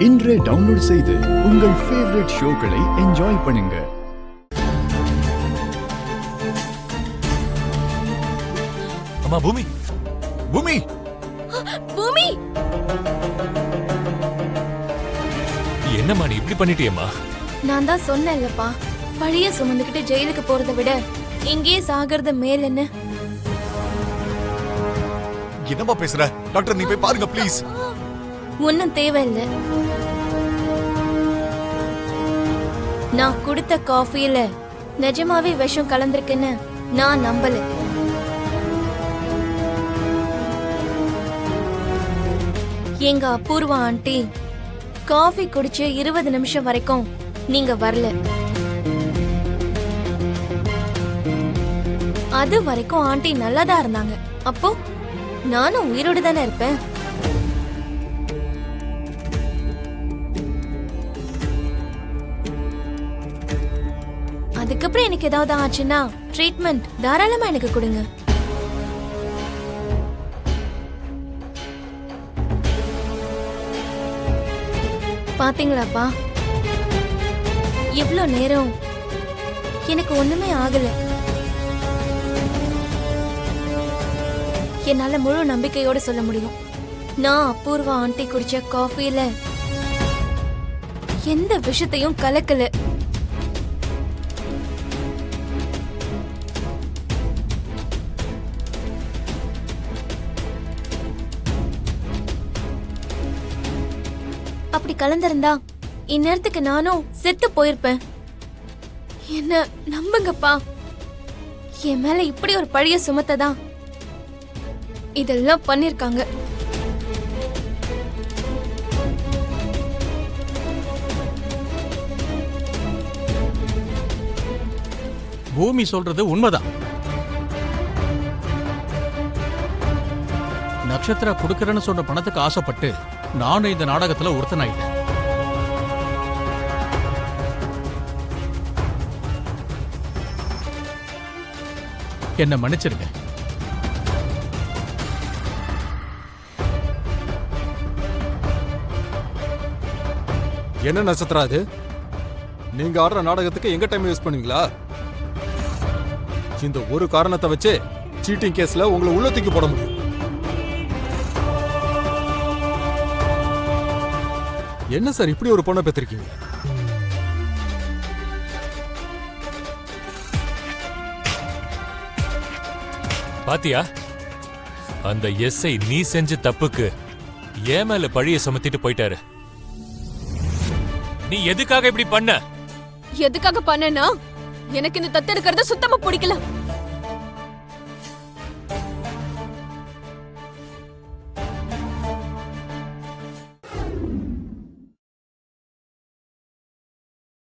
இன்றே டவுன்லோட் செய்து உங்கள் ஃபேவரட் ஷோக்களை என்ஜாய் பண்ணுங்க. அம்மா பூமி, பூமி, பூமி, என்னம்மா நீ இப்படி பண்ணிட்டியம்மா? நான் தான் சொன்னேன்லப்பா, பழிய சுமந்துக்கிட்டு ஜெயிலுக்கு போறதை விட இங்கேயே சாகிறது மேலன்னு. என்னம்மா பேசுற? டாக்டர் நீ போய் பாருங்க ப்ளீஸ். ஒன்னும் தேவையில்லை. நான் குடித்த காஃபில நிஜமாவே விஷம் கலந்திருக்குன்னு நான் நம்பல. எங்க அபூர்வா ஆண்டி காஃபி குடிச்சு 20 நிமிஷம் வரைக்கும் நீங்க வரல. அது வரைக்கும் ஆண்டி நல்லாதான் இருந்தாங்க. அப்போ நானும் உயிரோடு தானே இருப்பேன். அதுக்கப்புறம் எனக்கு ஏதாவது ஆச்சுன்னா ட்ரீட்மெண்ட் தாராளமா எனக்கு கொடுங்க. பாத்தீங்களாப்பா, இவ்ளோ நேரம் எனக்கு ஒண்ணுமே ஆகல. என்னால முழு நம்பிக்கையோட சொல்ல முடியும், நான் அபூர்வா ஆண்டி குடிச்ச காஃபில எந்த விஷத்தையும் கலக்கல. அப்படி கலந்திருந்தா இந்நேரத்துக்கு நானும் செத்து போயிருப்பேன். என்ன நம்புங்கப்பா, என் மேல இப்படி ஒரு பழிய சுமத்ததான் இதெல்லாம் பண்ணிருக்காங்க. பூமி சொல்றது உண்மைதான். நட்சத்திரா கொடுக்கறேன்னு சொன்ன பணத்துக்கு ஆசைப்பட்டு நானும் இந்த நாடகத்துல ஒருத்தனாயிட்டேன். என்ன மன்னிச்சிருங்க. என்ன நட்சத்திரம் அது? நீங்க ஆடுற நாடகத்துக்கு எங்க டைம் யூஸ் பண்ணுவீங்களா? இந்த ஒரு காரணத்தை வச்சு சீட்டிங் கேஸ்ல உங்களை உள்ள தூக்கி போட முடியும். என்ன சார் இப்படி ஒரு பொண்ணை பெற்றிருக்கீங்க? பாத்தியா, அந்த எஸ்ஐ நீ செஞ்ச தப்புக்கு ஏன் மேல பழிய சுமத்திட்டு போயிட்டாரு. நீ எதுக்காக இப்படி பண்ண? எதுக்காக பண்ணனா? எனக்கு இந்த தத்தெடுக்கிறது சுத்தமா பிடிக்கல.